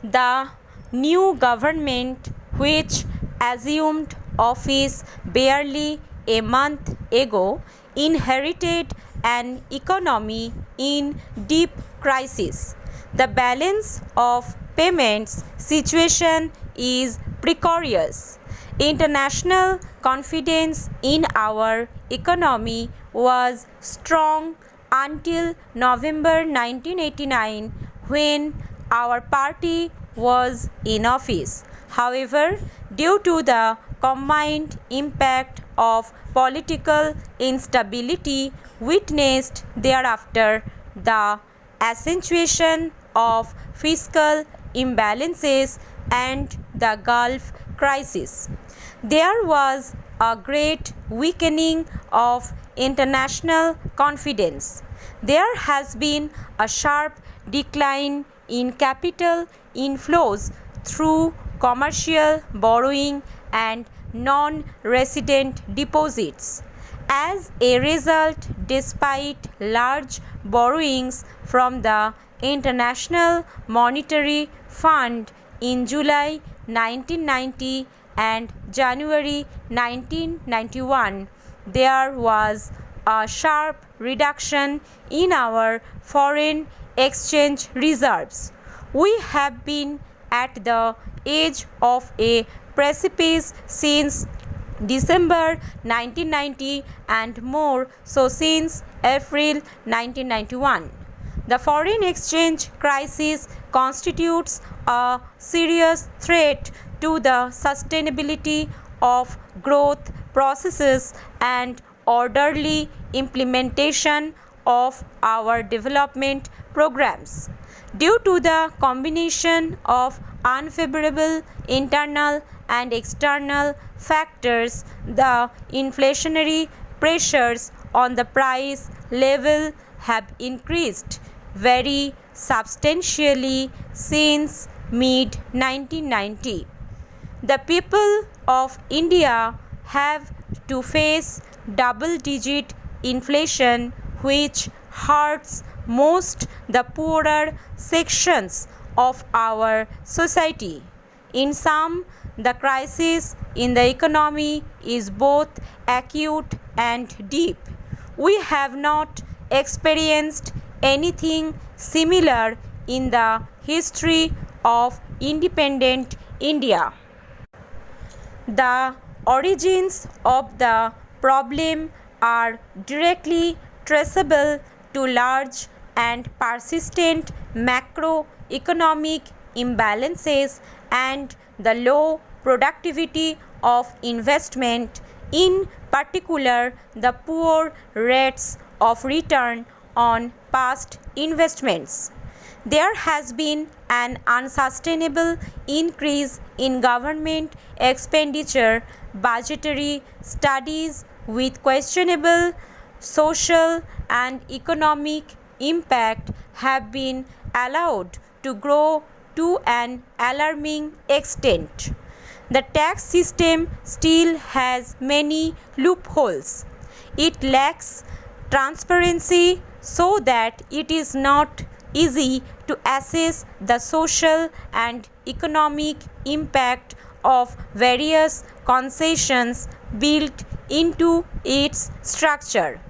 The new government, which assumed office barely a month ago, inherited an economy in deep crisis. The balance of payments situation is precarious. International confidence in our economy was strong until November 1989, when our party was in office. However, due to the combined impact of political instability witnessed thereafter, the accentuation of fiscal imbalances and the Gulf crisis, there was a great weakening of international confidence. There has been a sharp decline in capital inflows through commercial borrowing and non-resident deposits. As a result, despite large borrowings from the International Monetary Fund in July 1990 and January 1991, there was a sharp reduction in our foreign exchange reserves. We have been at the edge of a precipice since December 1990 and more so since April 1991. The foreign exchange crisis constitutes a serious threat to the sustainability of growth processes and orderly implementation of our development programs. Due to the combination of unfavorable internal and external factors, the inflationary pressures on the price level have increased very substantially since mid 1990. The people of India have to face double-digit inflation, which hurts most the poorer sections of our society. In sum, the crisis in the economy is both acute and deep. We have not experienced anything similar in the history of independent India. The origins of the problem are directly traceable to large and persistent macroeconomic imbalances and the low productivity of investment, in particular the poor rates of return on past investments. There has been an unsustainable increase in government expenditure. Budgetary studies with questionable social and economic impact have been allowed to grow to an alarming extent. The tax system still has many loopholes. It lacks transparency, so that it is not easy to assess the social and economic impact of various concessions built into its structure.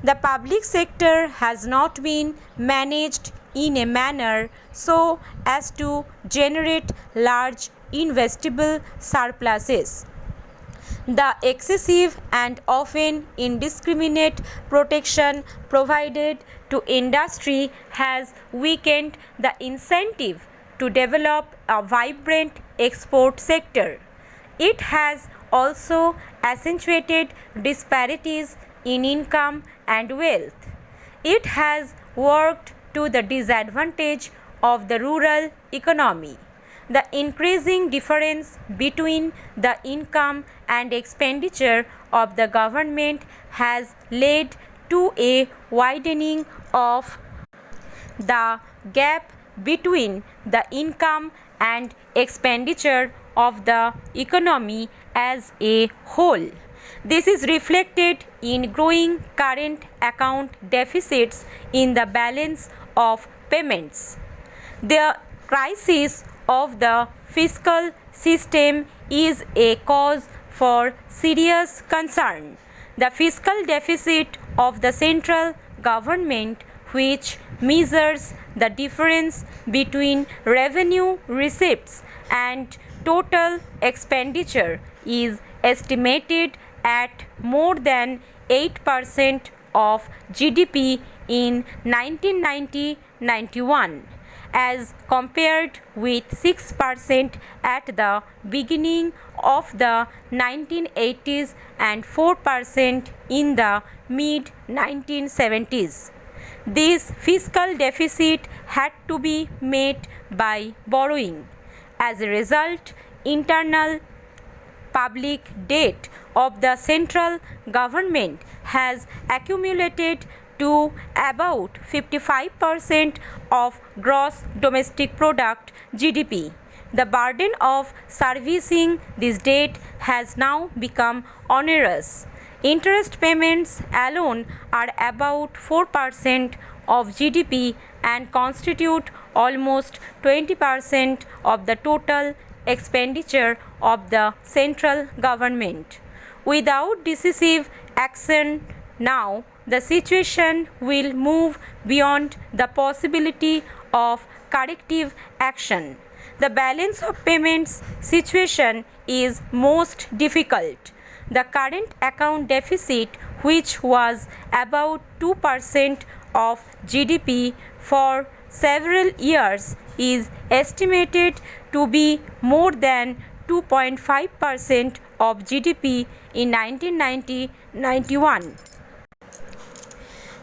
The public sector has not been managed in a manner so as to generate large investable surpluses. The excessive and often indiscriminate protection provided to industry has weakened the incentive to develop a vibrant export sector. It has also accentuated disparities in income and wealth. It has worked to the disadvantage of the rural economy. The increasing difference between the income and expenditure of the government has led to a widening of the gap between the income and expenditure of the economy as a whole. This is reflected in growing current account deficits in the balance of payments. The crisis of the fiscal system is a cause for serious concern. The fiscal deficit of the central government, which measures the difference between revenue receipts and total expenditure, is estimated at more than 8% of GDP in 1990-91, as compared with 6% at the beginning of the 1980s and 4% in the mid-1970s. This fiscal deficit had to be met by borrowing. As a result, internal public debt of the central government has accumulated to about 55% of gross domestic product (GDP). The burden of servicing this debt has now become onerous. Interest payments alone are about 4% of GDP and constitute almost 20% of the total expenditure of the central government. Without decisive action now, the situation will move beyond the possibility of corrective action. The balance of payments situation is most difficult. The current account deficit, which was about 2% of GDP for several years, is estimated to be more than 2.5% of GDP in 1990-91.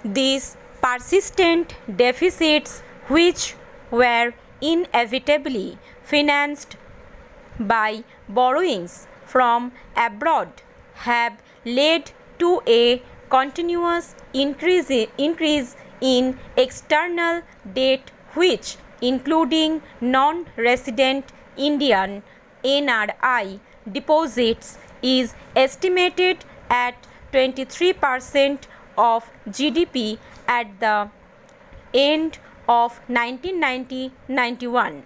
These persistent deficits, which were inevitably financed by borrowings from abroad, have led to a continuous increase in external debt, which, including non-resident Indian (NRI) deposits, is estimated at 23% of GDP at the end of 1990-91.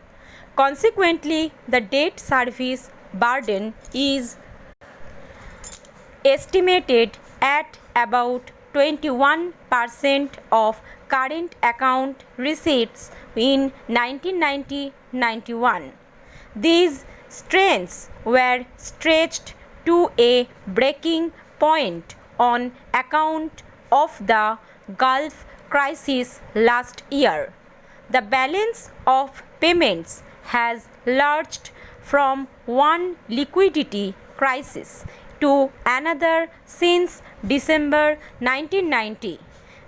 Consequently, the debt service burden is estimated at about 21% of current account receipts in 1990-91. These strains were stretched to a breaking point on account of the Gulf crisis last year. The balance of payments has lurched from one liquidity crisis to another since December 1990.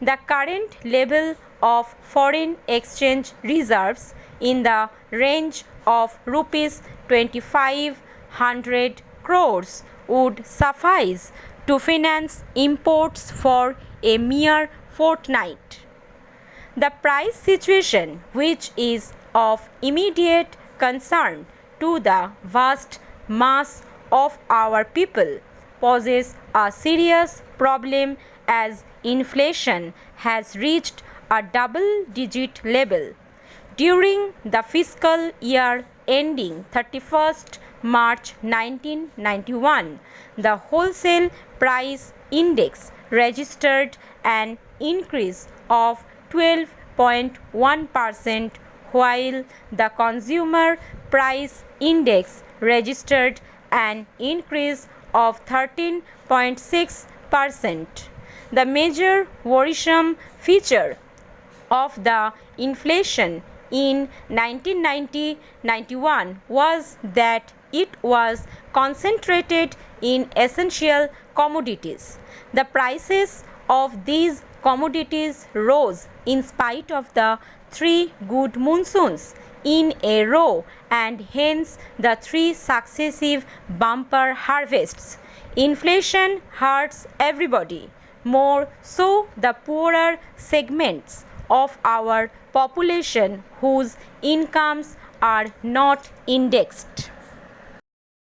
The current level of foreign exchange reserves in the range of rupees 2,500 crores would suffice to finance imports for a mere fortnight. The price situation, which is of immediate concern to the vast mass of our people, poses a serious problem as inflation has reached a double-digit level. During the fiscal year ending 31st March 1991, the wholesale price index registered an increase of 12.1%, while the consumer price index registered an increase of 13.6%. The major worrisome feature of the inflation in 1990-91 was that it was concentrated in essential commodities. The prices of these commodities rose in spite of the 3 good monsoons in a row and hence the 3 successive bumper harvests. Inflation hurts everybody, more so the poorer segments of our population whose incomes are not indexed.